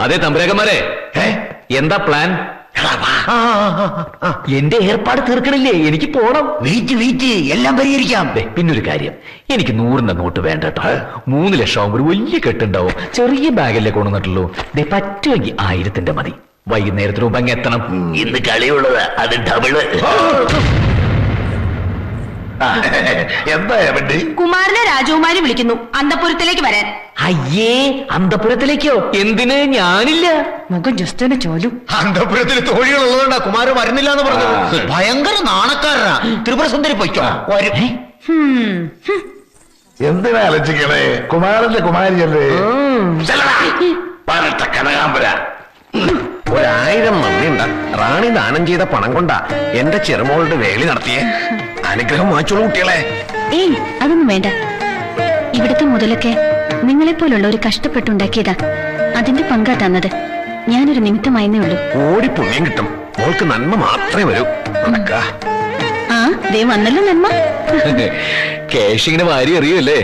അതെ തമ്പുരാക്കന്മാരെ, എന്താ പ്ലാൻ? എന്റെ ഏർപ്പാട് തീർക്കണില്ലേ? എനിക്ക് പോണം. വെയിറ്റ് എല്ലാം പരിഹരിക്കാം. പിന്നൊരു കാര്യം, എനിക്ക് 100ന്റെ നോട്ട് വേണ്ട കേട്ടോ. 3 ലക്ഷം ആവുമ്പോൾ ഒരു വലിയ കെട്ടുണ്ടാവും. ചെറിയ ബാഗല്ലേ കൊണ്ടുവന്നിട്ടുള്ളൂ. പറ്റുമെങ്കിൽ 1000ന്റെ മതി. വൈകുന്നേരത്തിന് മുമ്പ് അങ്ങ് എത്തണം. ഇന്ന് കളിയുള്ളത് അത് ഡബിള്. എന്താ കുമാരനെ രാജകുമാരി വിളിക്കുന്നു അന്തപുരത്തിലേക്ക് വരാൻ. അയ്യേ, അന്തപുരത്തിലേക്കോ? എന്തിന്? ഞാനില്ല. മുഖം ജസ്റ്റ് ചോലും. അന്തപുരത്തിൽ തോഴികൾ ഉള്ളതുകൊണ്ടാ കുമാരൻ വരുന്നില്ല എന്ന് പറഞ്ഞത്. ഭയങ്കര നാണക്കാരനാ. ത്രിപുരസുന്ദരി പൊയ്ക്കോ. എന്തിനാ അലച്ചിക്കണേ? കുമാരന്റെ കുമാരിയല്ലേ? കനകാമ്പര 1000 നന്ദിയുണ്ട്. റാണി ദാനം ചെയ്ത പണം കൊണ്ടാ എന്റെ ചെറുമോളുടെ വേലി നടത്തിയേ. അനുഗ്രഹം വാങ്ങിച്ചോളൂ കുട്ടികളെ. ഏയ്, അതൊന്നും വേണ്ട. ഇവിടുത്തെ മുതലൊക്കെ നിങ്ങളെപ്പോലുള്ള ഒരു കഷ്ടപ്പെട്ടുണ്ടാക്കിയതാ. അതിന്റെ പങ്കാ തന്നത്. ഞാനൊരു നിമിത്തമായെന്നേ ഉള്ളൂ. ഓടി പുണ്യം കിട്ടും. മോൾക്ക് നന്മ മാത്രമേ വരൂ. ആ, ദേ വന്നല്ലോ നന്മ. ക്യാഷ് ഇങ്ങനെ വാരി അറിയൂല്ലേ?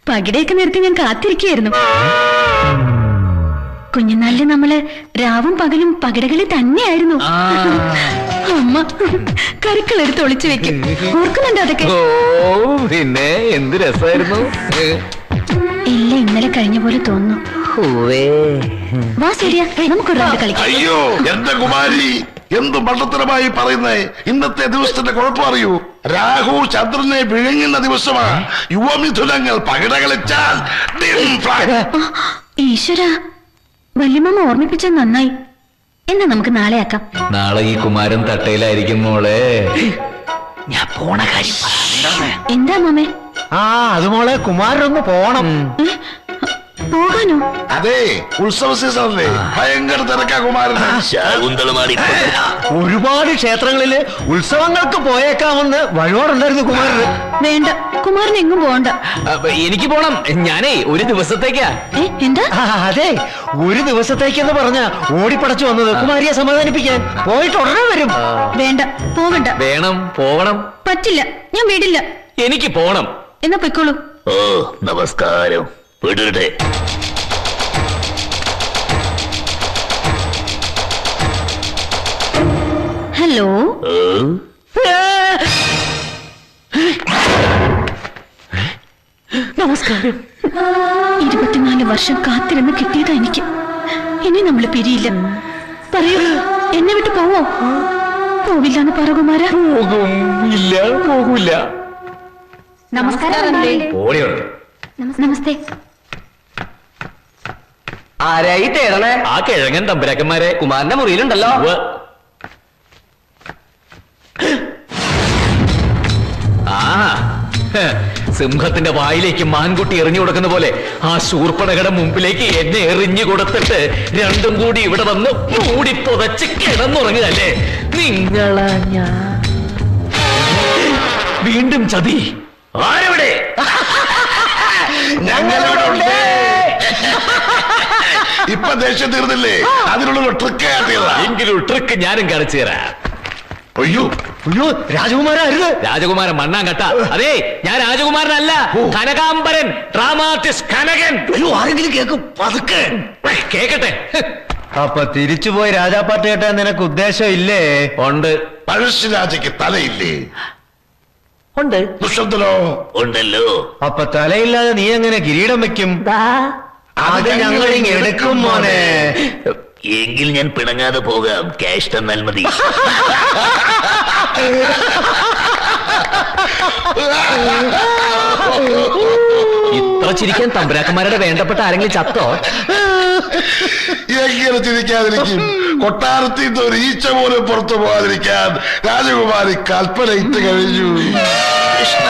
പകിടയൊക്കെ നിർത്തി ഞാൻ കാത്തിരിക്കുകയായിരുന്നു. കുഞ്ഞുനാളില് നമ്മള് രാവും പകലും പകിടകളിൽ തന്നെയായിരുന്നു. അമ്മ കരുക്കളെടുത്ത് ഒളിച്ചു വെക്കും. ഓർക്കുന്നുണ്ടോ അതൊക്കെ? ഓ പിന്നെ എന്ത് രസമായിരുന്നു. എല്ലാം ഇന്നലെ കഴിഞ്ഞ പോലെ തോന്നുന്നു. വാ ശരിയാ, നമുക്കൊരു റൗണ്ട് കളിക്കാം. അയ്യോ എന്റെ കുമാരി, എന്ത് മണ്ടത്തരമായി പറയുന്നേ. ഇന്നത്തെ ദിവസത്തിന്റെ കുഴപ്പം അറിയൂ. രാഹു ചന്ദ്രനെ വിഴുങ്ങുന്ന ദിവസമാ. യുവമിഥുനങ്ങൾ പകിട കളിച്ചാൽ ഈശ്വര, വല്യമ്മ ഓർമ്മിപ്പിച്ചത് നന്നായി. എന്നാ നമുക്ക് നാളെ ആക്കാം. നാളെ ഈ കുമാരൻ തട്ടയിലായിരിക്കും മോളെ. ഞാൻ പോണ കാര്യം. എന്താ മാമേ? അത് മോളെ, കുമാരനൊന്ന് പോണം. പോകാനോ? അതെ, ഉത്സവ സീസണല്ലേ. ഭയങ്കര തിരക്കാ കുമാരന്. ശാകുന്തളമാടി ഒരുപാട് ക്ഷേത്രങ്ങളില് ഉത്സവങ്ങൾക്ക് പോയേക്കാമെന്ന് വഴിപാടുണ്ടായിരുന്നു കുമാരന്. വേണ്ട, കുമാരൻ എങ്ങും പോകണ്ട. എനിക്ക് പോണം. ഞാനേ ഒരു ദിവസത്തേക്കാ. എന്താ? അതെ, ഒരു ദിവസത്തേക്കെന്ന് പറഞ്ഞ ഓടിപ്പടച്ചു വന്നത് കുമാരിയെ സമാധാനിപ്പിക്കാൻ. പോയിട്ട് ഉടനെ വരും. വേണ്ട, പോകണ്ട. വേണം, പോകണം. പറ്റില്ല, ഞാൻ വിടില്ല. എനിക്ക് പോണം. എന്നാ പൊയ്ക്കോളൂ. ഓ നമസ്കാരം. വിടട്ടെ. ഹലോ. നമസ്കാരം. 24 വർഷം കാത്തിരുന്ന് കിട്ടിയതാ എനിക്ക്. ഇനി നമ്മള് പിരിയില്ല. പറയൂ, എന്നെ വിട്ട് പോവോ? പോവില്ലാന്ന് പറ കുമാര. പോകും. ഇല്ല, പോകൂല. നമസ്കാരം. നമസ്തേ. ആരായി തേടണേ? ആ കിഴങ്ങൻ തമ്പുരാക്കന്മാരെ കുമാരന്റെ മുറിയിലുണ്ടല്ലോ. സിംഹത്തിന്റെ വായിലേക്ക് മാൻകുട്ടി എറിഞ്ഞു കൊടുക്കുന്ന പോലെ ആ ശൂർപ്പണകയുടെ മുമ്പിലേക്ക് എന്നെ എറിഞ്ഞു കൊടുത്തിട്ട് രണ്ടും കൂടി ഇവിടെ വന്ന് മൂടി പുതച്ച് കിടന്നുറങ്ങുകയല്ലേ നിങ്ങളാ? ഞാൻ വീണ്ടും ചതി. ആരവിടെ? ഞങ്ങളിവിടെ ഉണ്ട്. ഇപ്പൊ ദേഷ്യം തീർന്നില്ലേ? അതിനുള്ള ട്രിക്ക് കാട്ടിയതാ. എങ്കിലും ട്രിക്ക് ഞാനും കാണിച്ചു തരാം. അയ്യോ അയ്യോ, രാജകുമാരരുത്. രാജകുമാരൻ മണ്ണാങ്കട്ട. അതെ, ഞാൻ രാജകുമാരനല്ല, കനകാംബരൻ, ഡ്രാമാറ്റിസ്റ്റ് കനകൻ. അയ്യോ, ആരെങ്കിലും കേൾക്കും. പതുക്കെ കേക്കട്ടെ. അപ്പൊ തിരിച്ചുപോയി രാജാപ്പാട്ട് കേട്ടാൻ നിനക്ക് ഉദ്ദേശം ഇല്ലേ? ഉണ്ട്. പഴശ്ശിരാജയ്ക്ക് തലയില്ലേ? ഉണ്ട്. ദുഷ്യന്തനോ? ഉണ്ടല്ലോ. അപ്പൊ തലയില്ലാതെ നീ എങ്ങനെ കിരീടം വെക്കും? അത് ഞങ്ങൾ എടുക്കും മോനെ. എങ്കിൽ ഞാൻ പിണങ്ങാതെ പോകാം. ക്യാഷ് തന്നാൽ മതി. ഇത്ര ചിരിക്കാൻ തമ്പുരാക്കന്മാരുടെ വേണ്ടപ്പെട്ട ആരെങ്കിലും ചത്തോ? എങ്ങനെ ചിരിക്കാതിരിക്കും? കൊട്ടാരത്തിൽ നിന്ന് ഒരു ഈച്ച പോലും പുറത്തു പോകാതിരിക്കാൻ രാജകുമാരി കൽപ്പന ഇട്ട് കഴിഞ്ഞു. കൃഷ്ണ